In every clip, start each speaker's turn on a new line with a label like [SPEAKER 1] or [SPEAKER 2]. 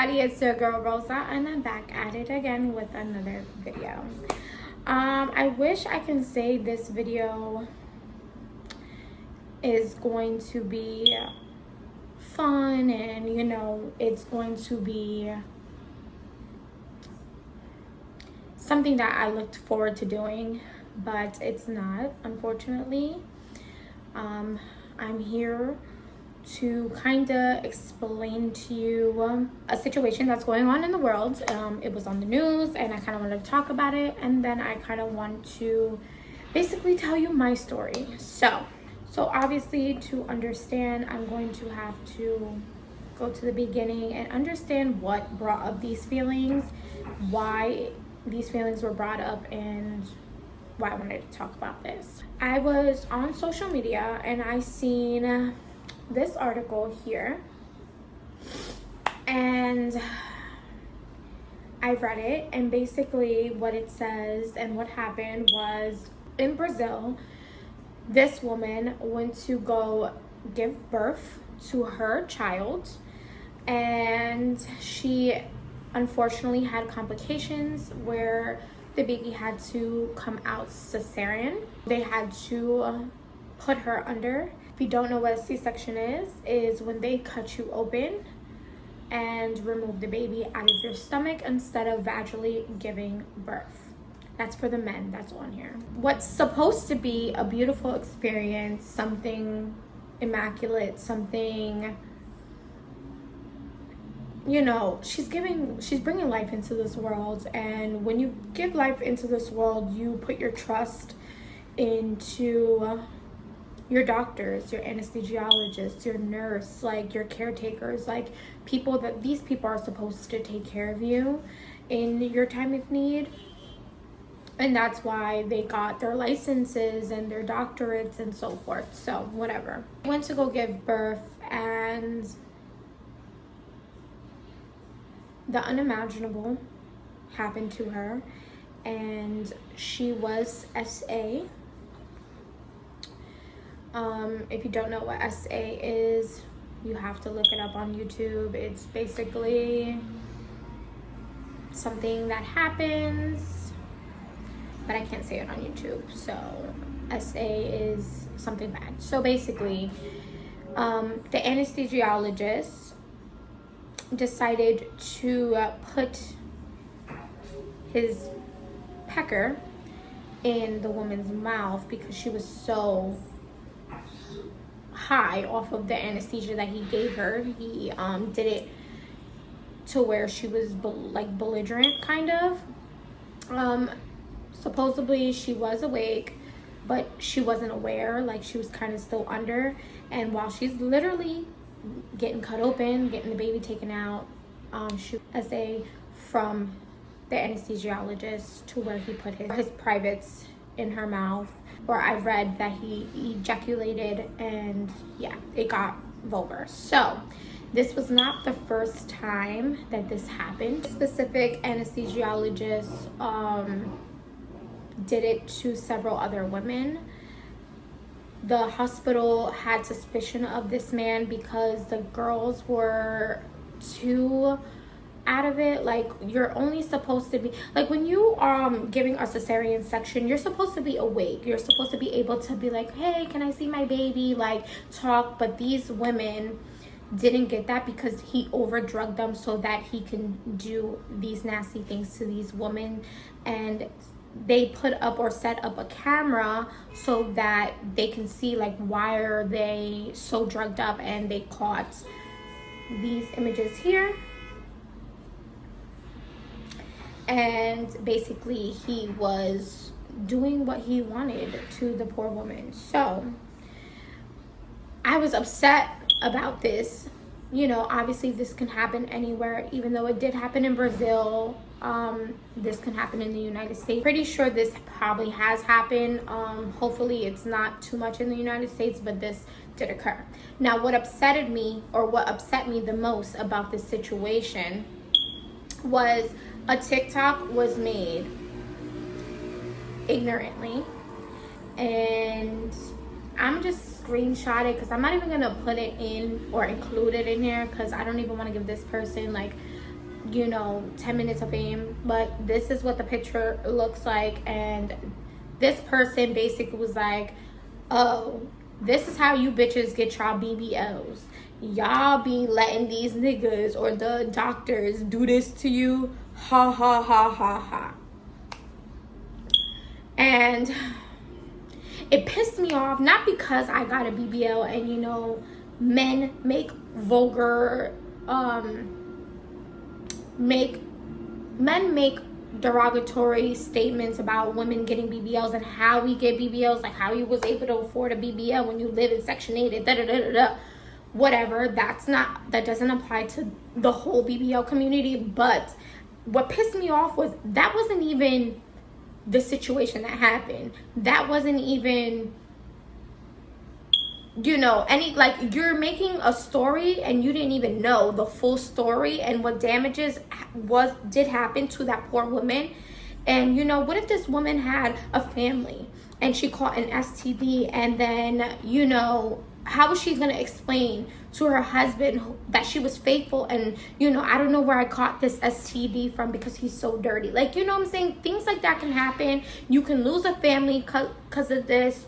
[SPEAKER 1] everybody, it's your girl Rosa, and I'm back at it again with another video. I wish I can say this video is going to be fun and it's going to be something that I looked forward to doing, but it's not, unfortunately. I'm here to kind of explain to you a situation that's going on in the world. It was on the news and I kind of wanted to talk about it, and then I kind of want to basically tell you my story. So obviously, to understand, I'm going to have to go to the beginning and understand what brought up these feelings, why these feelings were brought up, and why I wanted to talk about this. I was on social media and I seen this article here, and I read it, and basically what it says and what happened was, in Brazil, this woman went to go give birth to her child, and she unfortunately had complications where the baby had to come out cesarean. They had to put her under. If you don't know what a C-section is when they cut you open and remove the baby out of your stomach instead of vaginally giving birth. That's for the men that's on here. What's supposed to be a beautiful experience, something immaculate, something, she's bringing life into this world, and when you give life into this world, you put your trust into your doctors, your anesthesiologists, your nurse, like your caretakers, like these people are supposed to take care of you in your time of need. And that's why they got their licenses and their doctorates and so forth. So whatever. I went to go give birth, and the unimaginable happened to her, and she was SA. If you don't know what SA is, you have to look it up on YouTube. It's basically something that happens, but I can't say it on YouTube. So SA is something bad. So basically, the anesthesiologist decided to put his pecker in the woman's mouth because she was so high off of the anesthesia that he gave her. He did it to where she was belligerent, kind of. Supposedly she was awake, but she wasn't aware, like she was kind of still under, and while she's literally getting cut open, getting the baby taken out, she SA from the anesthesiologist to where he put his privates in her mouth, or I read that he ejaculated, and yeah, it got vulgar. So this was not the first time that this happened. Specific anesthesiologist did it to several other women. The hospital had suspicion of this man because the girls were too out of it. Like, you're only supposed to be, like, when you are giving a cesarean section, you're supposed to be awake. You're supposed to be able to be like, hey, can I see my baby? Like, talk. But these women didn't get that because he overdrugged them so that he can do these nasty things to these women. And they put up or set up a camera so that they can see, like, why are they so drugged up, and they caught these images here. And basically he was doing what he wanted to the poor woman. So I was upset about this. Obviously this can happen anywhere, even though it did happen in Brazil. This can happen in the United States. Pretty sure this probably has happened. Hopefully it's not too much in the United States, but this did occur. Now, what upset me the most about this situation was a TikTok was made ignorantly, and I'm just screenshot it because I'm not even gonna put it in or include it in here because I don't even want to give this person like 10 minutes of fame, but this is what the picture looks like. And this person basically was like, oh, this is how you bitches get y'all BBLs. Y'all be letting these niggas or the doctors do this to you. Ha ha ha ha ha. And it pissed me off, not because I got a BBL and men make vulgar men make derogatory statements about women getting BBLs and how we get BBLs, like how you was able to afford a BBL when you live in Section 8 and da-da-da-da-da. Whatever, that doesn't apply to the whole BBL community. But what pissed me off was that wasn't even the situation that happened. That wasn't even any, like, you're making a story and you didn't even know the full story and what damages did happen to that poor woman. And what if this woman had a family and she caught an STD, and then how was she going to explain to her husband that she was faithful and I don't know where I caught this STD from because he's so dirty? Like, what I'm saying? Things like that can happen. You can lose a family because of this.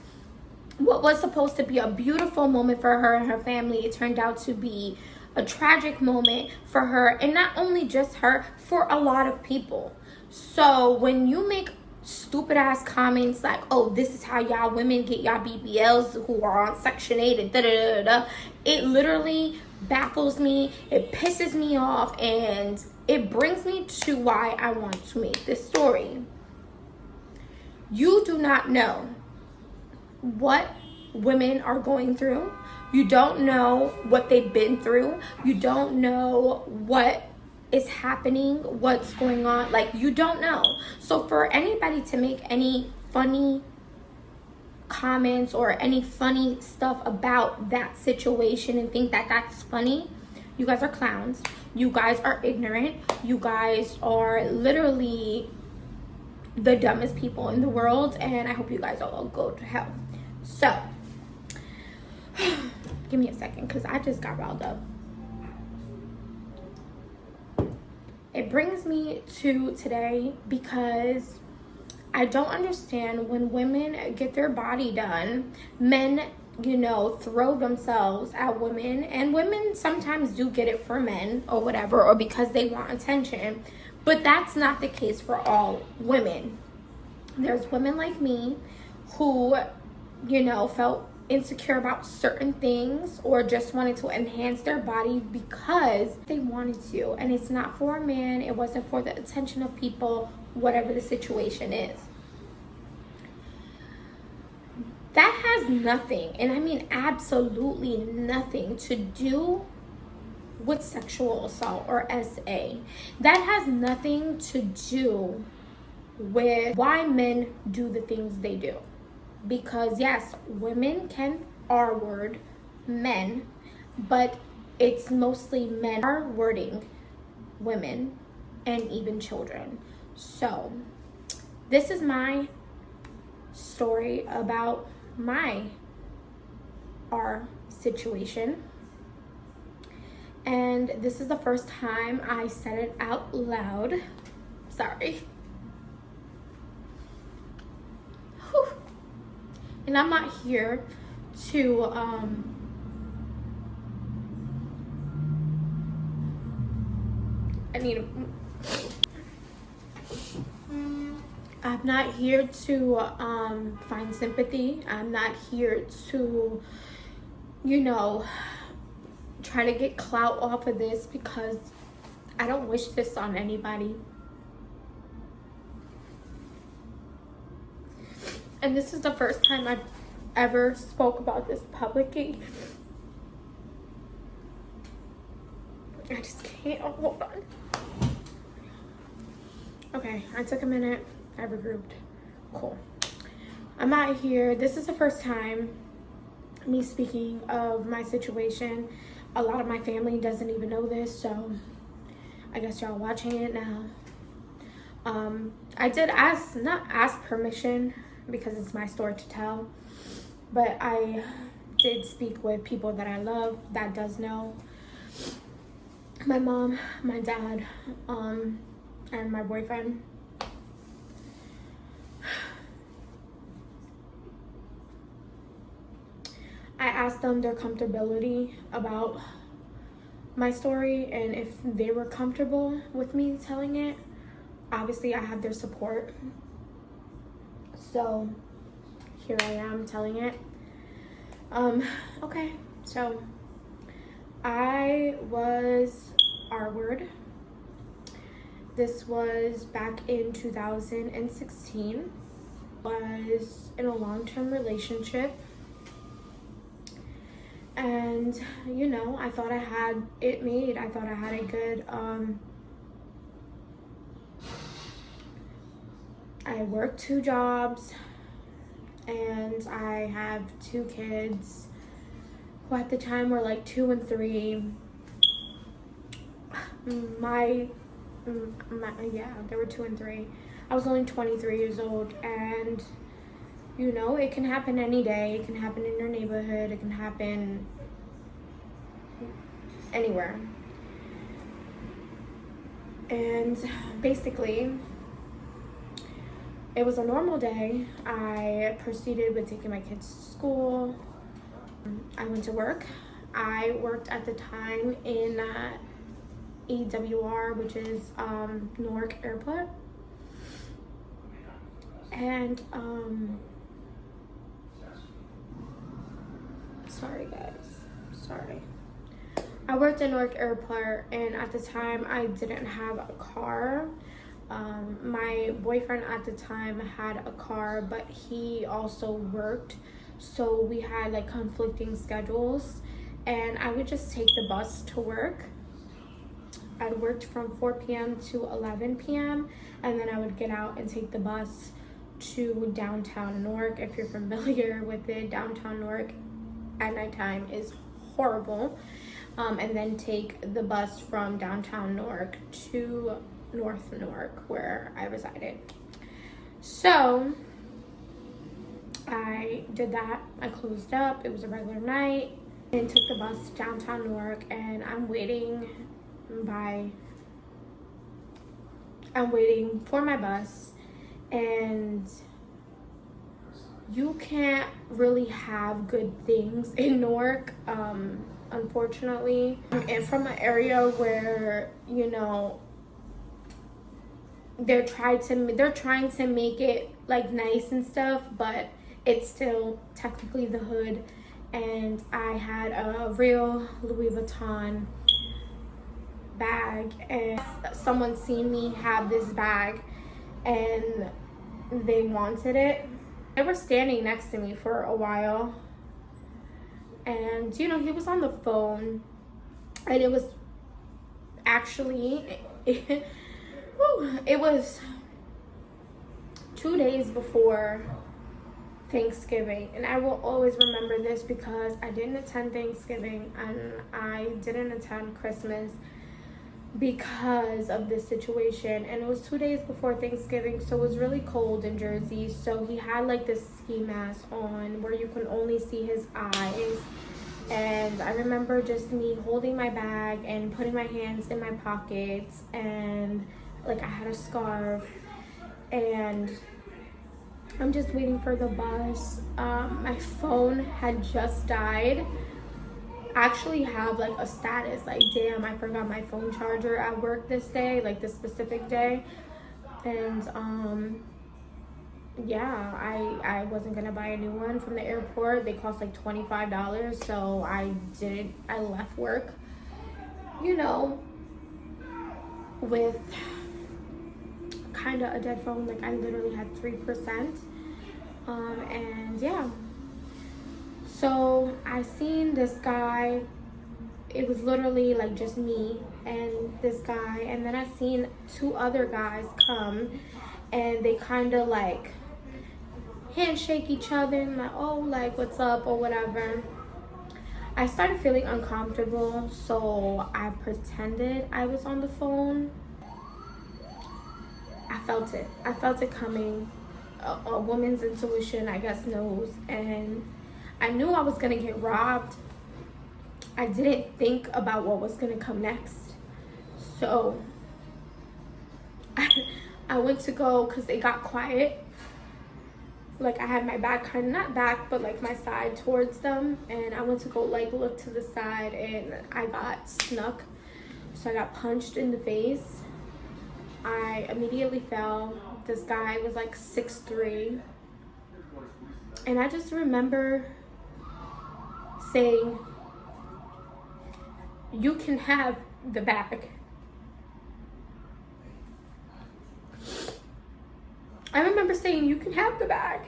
[SPEAKER 1] What was supposed to be a beautiful moment for her and her family, it turned out to be a tragic moment for her, and not only just her, for a lot of people. So when you make stupid ass comments like, oh, this is how y'all women get y'all BBLs who are on Section 8 and da-da-da-da, it literally baffles me, it pisses me off, and it brings me to why I want to make this story. You do not know what women are going through. You don't know what they've been through. You don't know what is happening, what's going on. Like, you don't know. So for anybody to make any funny comments or any funny stuff about that situation and think that that's funny, you guys are clowns. You guys are ignorant. You guys are literally the dumbest people in the world, and I hope you guys all go to hell. So, give me a second because I just got riled up. It brings me to today because I don't understand when women get their body done, men, throw themselves at women, and women sometimes do get it for men or whatever, or because they want attention, but that's not the case for all women. There's women like me who felt insecure about certain things or just wanted to enhance their body because they wanted to. And it's not for a man. It wasn't for the attention of people, whatever the situation is. That has nothing, and I mean absolutely nothing, to do with sexual assault or SA. That has nothing to do with why men do the things they do. Because yes, women can R-word men, but it's mostly men R-wording women and even children. So this is my story about my R situation. And this is the first time I said it out loud. Sorry. Whew. And I'm not here to I'm not here to find sympathy. I'm not here to, try to get clout off of this, because I don't wish this on anybody. And this is the first time I've ever spoke about this publicly. I just can't. Oh, hold on. Okay, I took a minute. I regrouped. Cool. I'm out here. This is the first time me speaking of my situation. A lot of my family doesn't even know this, so I guess y'all watching it now. I did not ask permission because it's my story to tell, but I did speak with people that I love that does know. my mom, my dad, and my boyfriend. I asked them their comfortability about my story and if they were comfortable with me telling it. Obviously, I have their support. So here I am telling it. Okay, so I was R-word. This was back in 2016. Was in a long-term relationship. And, you know, I thought I had it made. I thought I had a good, I worked 2 jobs, and I have 2 kids who at the time were like 2 and 3. Yeah, they were 2 and 3. I was only 23 years old, and you know, it can happen any day. It can happen in your neighborhood. It can happen anywhere. And basically, it was a normal day. I proceeded with taking my kids to school. I went to work. I worked at the time in EWR, which is Newark Airport. And sorry guys, sorry. I worked at Newark Airport, and at the time I didn't have a car. My boyfriend at the time had a car, but he also worked, so we had like conflicting schedules, and I would just take the bus to work. I worked from 4 p.m. to 11 p.m. and then I would get out and take the bus to downtown Newark. If you're familiar with it, downtown Newark at nighttime is horrible. And then take the bus from downtown Newark to North Newark, where I resided. So I did that. I closed up. It was a regular night, and took the bus to downtown Newark, and I'm waiting for my bus, and you can't really have good things in Newark, unfortunately. And from an area where, you know, they're trying to make it like nice and stuff, but it's still technically the hood. And I had a real Louis Vuitton bag, and someone seen me have this bag and they wanted it. They were standing next to me for a while, and you know, he was on the phone, and it was actually it was 2 days before Thanksgiving, and I will always remember this because I didn't attend Thanksgiving and I didn't attend Christmas because of this situation. And it was 2 days before Thanksgiving, so it was really cold in Jersey. So he had like this ski mask on where you can only see his eyes. And I remember just me holding my bag and putting my hands in my pockets, and like I had a scarf, and I'm just waiting for the bus. My phone had just died. I actually have like a status like, damn, I forgot my phone charger at work this day, like this specific day. And yeah, I wasn't gonna buy a new one from the airport. They cost like $25, so I left work, you know, with kind of a dead phone. Like I literally had 3%. And yeah, so I seen this guy. It was literally like just me and this guy, and then I seen 2 other guys come, and they kind of like handshake each other and like, oh, like what's up or whatever. I started feeling uncomfortable, so I pretended I was on the phone. I felt it coming. A woman's intuition, I guess, knows. And I knew I was gonna get robbed. I didn't think about what was gonna come next. So I went to go because it got quiet. Like I had my back, kind of not back, but like my side towards them, and I went to go like look to the side, and I got snuck. So I got punched in the face. I immediately fell. This guy was like 6'3", and I just remember saying, "You can have the bag." I remember saying, "You can have the bag."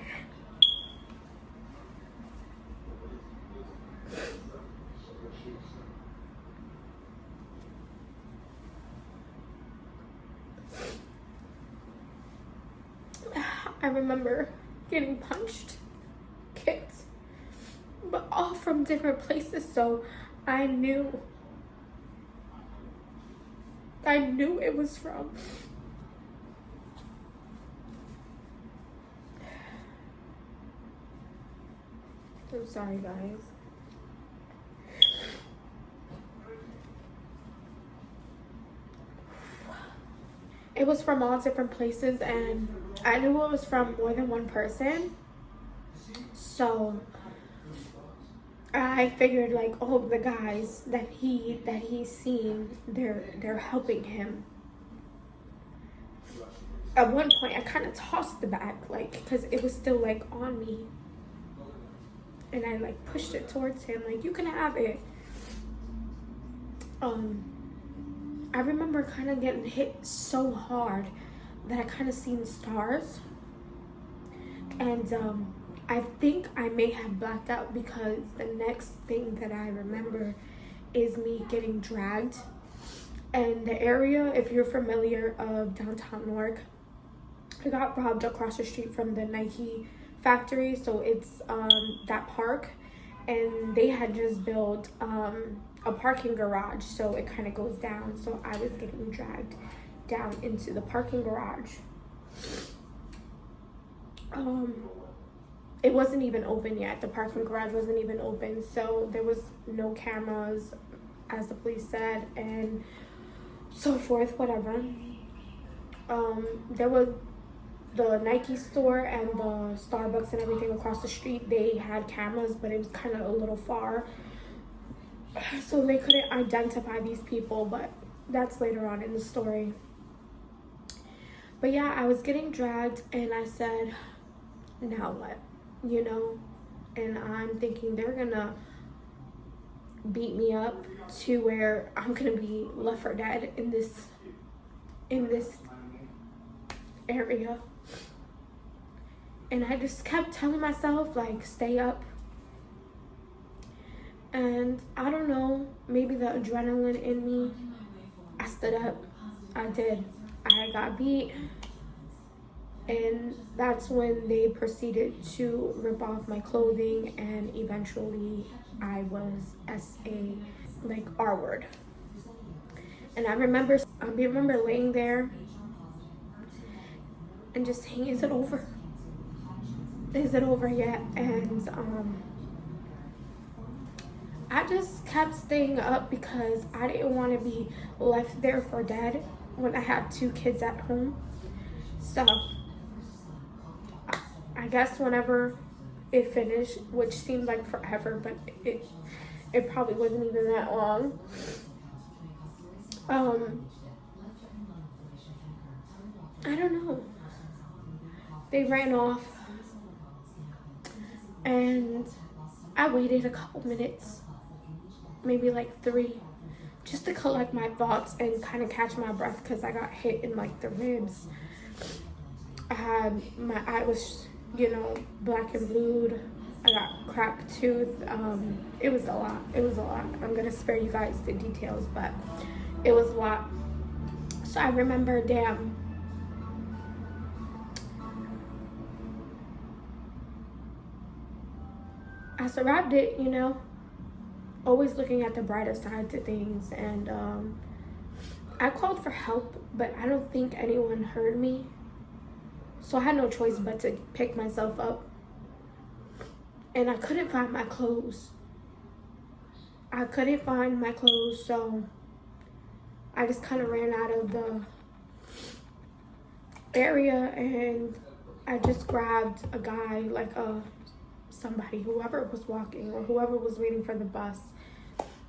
[SPEAKER 1] I remember getting punched, kicked, but all from different places, so I knew it was from. I'm sorry, guys. It was from all different places, and I knew it was from more than one person. So I figured like, oh, the guys that he's seen, they're helping him. At one point, I kind of tossed the bag, like, because it was still like on me, and I like pushed it towards him, like, "You can have it." I remember kind of getting hit so hard that I kind of seen stars, and I think I may have blacked out because the next thing that I remember is me getting dragged. And the area, if you're familiar of downtown Newark, I got robbed across the street from the Nike factory. So it's that park, and they had just built a parking garage, so it kind of goes down. So I was getting dragged down into the parking garage. It wasn't even open yet. The parking garage wasn't even open, so there was no cameras, as the police said, and so forth, whatever. There was the Nike store and the Starbucks and everything across the street. They had cameras, but it was kind of a little far, so they couldn't identify these people, but that's later on in the story. But yeah, I was getting dragged, and I said, now what? You know? And I'm thinking they're gonna beat me up to where I'm gonna be left for dead in this area. And I just kept telling myself, like, stay up. And I don't know, maybe the adrenaline in me, I stood up. I did. I got beat. And that's when they proceeded to rip off my clothing, and eventually I was SA, like, R word. And I remember laying there and just saying, is it over? Is it over yet? And I just kept staying up because I didn't want to be left there for dead when I had 2 kids at home. So I guess whenever it finished, which seemed like forever, but it probably wasn't even that long. I don't know. They ran off, and I waited a couple minutes, maybe like 3, just to collect my thoughts and kind of catch my breath, because I got hit in like the ribs. My eye was, black and blued. I got cracked tooth. It was a lot. I'm gonna spare you guys the details, but it was a lot. So I remember, damn, I survived it, always looking at the brighter side to things. And I called for help, but I don't think anyone heard me. So I had no choice but to pick myself up. And I couldn't find my clothes. So I just kind of ran out of the area, and I just grabbed a guy, like somebody, whoever was walking or whoever was waiting for the bus.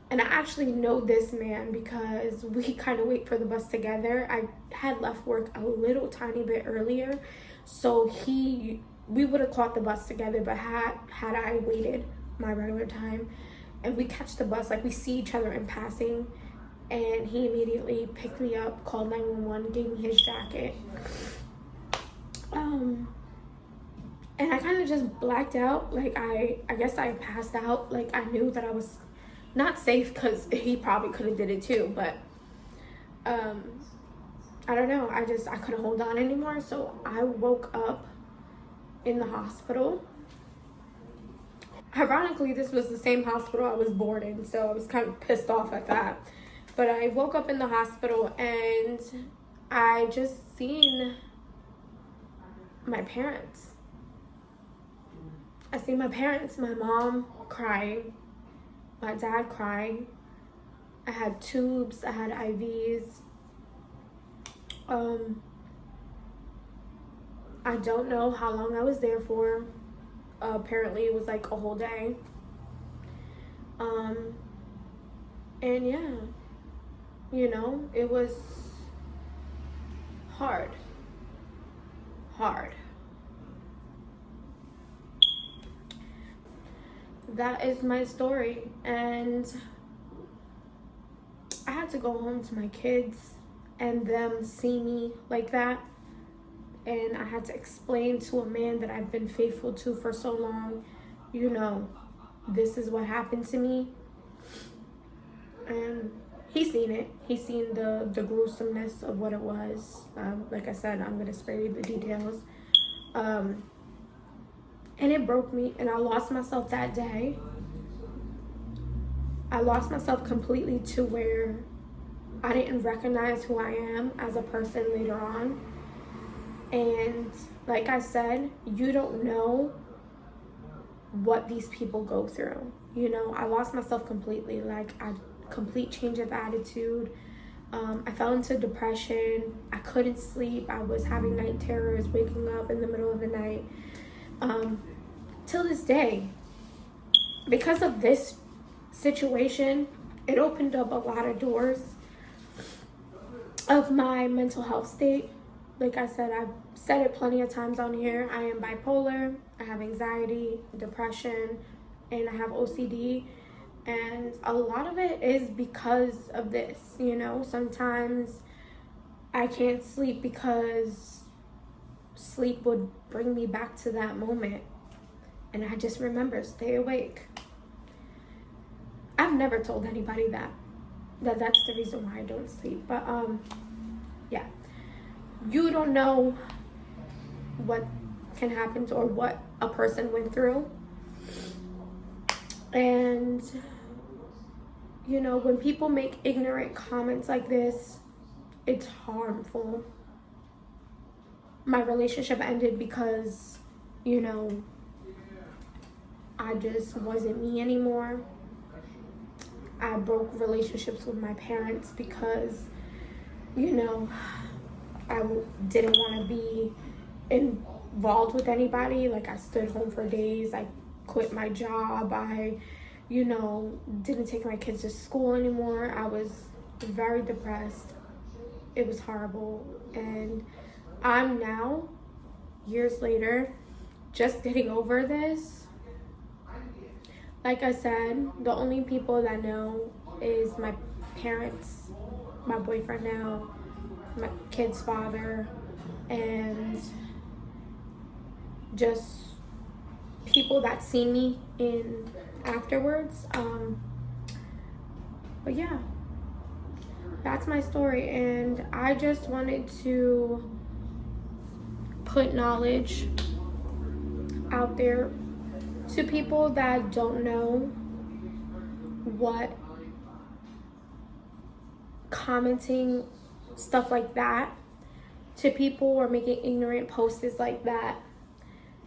[SPEAKER 1] And I actually know this man because we kind of wait for the bus together. I had left work a little tiny bit earlier, so we would have caught the bus together, but had I waited my regular time and we catch the bus, like we see each other in passing, and he immediately picked me up, called 911, gave me his jacket. And I kind of just blacked out. Like I guess I passed out. Like I knew that I was not safe, because he probably could have did it too, but I don't know. I couldn't hold on anymore, so I woke up in the hospital. Ironically, this was the same hospital I was born in, so I was kind of pissed off at that. But I woke up in the hospital and I just seen my parents. I seen my parents, my mom crying, my dad crying. I had tubes, I had IVs. I don't know how long I was there for. Apparently it was like a whole day. And yeah, you know, it was hard. That is my story, and I had to go home to my kids and them see me like that, and I had to explain to a man that I've been faithful to for so long, you know, this is what happened to me. And he's seen it. He's seen the gruesomeness of what it was. Like I said, I'm gonna spare you the details. And it broke me, and I lost myself that day. I lost myself completely, to where I didn't recognize who I am as a person later on. And like I said, you don't know what these people go through. You know, I lost myself completely. Like, a complete change of attitude. I fell into depression. I couldn't sleep. I was having night terrors, waking up in the middle of the night. Till this day, because of this situation, it opened up a lot of doors of my mental health state. Like I said, I've said it plenty of times on here. I am bipolar, I have anxiety, depression, and I have OCD. And a lot of it is because of this, you know. Sometimes I can't sleep because sleep would bring me back to that moment. And I just remember, stay awake. I've never told anybody that's the reason why I don't sleep. But yeah, you don't know what can happen or what a person went through. And you know, when people make ignorant comments like this, it's harmful. My relationship ended because, you know, I just wasn't me anymore. I broke relationships with my parents because, you know, I didn't want to be involved with anybody. Like, I stood home for days. I quit my job. I, you know, didn't take my kids to school anymore. I was very depressed. It was horrible. And I'm now, years later, just getting over this. Like I said, the only people that know is my parents, my boyfriend now, my kid's father, and just people that see me in afterwards. But yeah, that's my story, and I just wanted to put knowledge out there to people that don't know what commenting stuff like that to people, or making ignorant posts like that,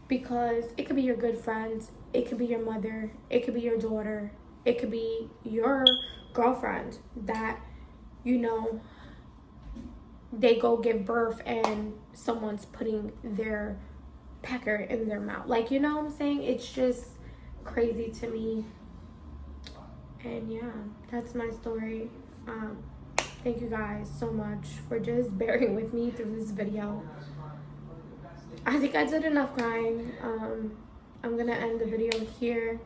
[SPEAKER 1] because it could be your good friends, it could be your mother, it could be your daughter, it could be your girlfriend that you know, they go give birth and someone's putting their pecker in their mouth. Like, you know what I'm saying? It's just crazy to me. And yeah, that's my story. Thank you guys so much for just bearing with me through this video. I think I did enough crying. I'm gonna end the video here,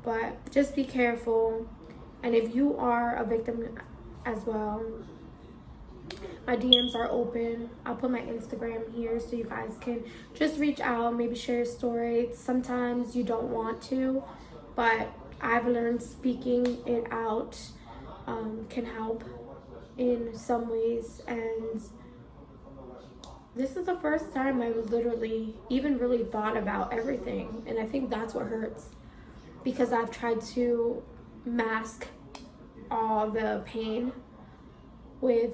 [SPEAKER 1] but just be careful. And if you are a victim as well, my DMs are open. I'll put my Instagram here so you guys can just reach out, maybe share your story. Sometimes you don't want to, but I've learned speaking it out can help in some ways. And this is the first time I literally even really thought about everything. And I think that's what hurts, because I've tried to mask all the pain with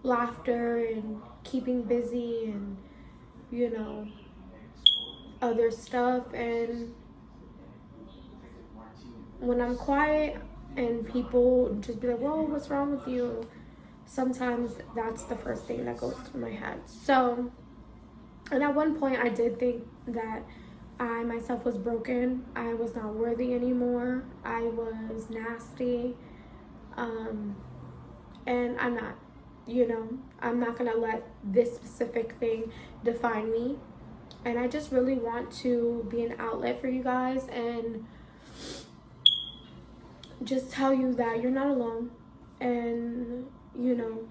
[SPEAKER 1] laughter and keeping busy and, you know, other stuff. And when I'm quiet and people just be like, whoa, what's wrong with you? Sometimes that's the first thing that goes through my head. So, and at one point I did think that I myself was broken. I was not worthy anymore. I was nasty. And I'm not, you know, I'm not gonna let this specific thing define me. And I just really want to be an outlet for you guys and just tell you that you're not alone. And, you know,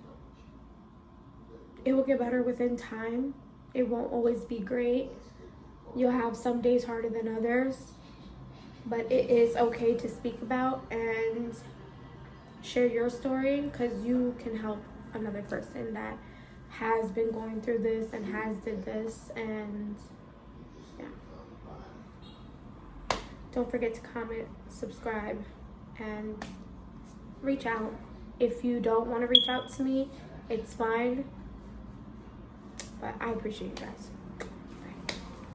[SPEAKER 1] it will get better within time. It won't always be great. You'll have some days harder than others, but it is okay to speak about and share your story, because you can help another person that has been going through this and has did this. And yeah, don't forget to comment, subscribe, and reach out. If you don't want to reach out to me, it's fine, but I appreciate you guys.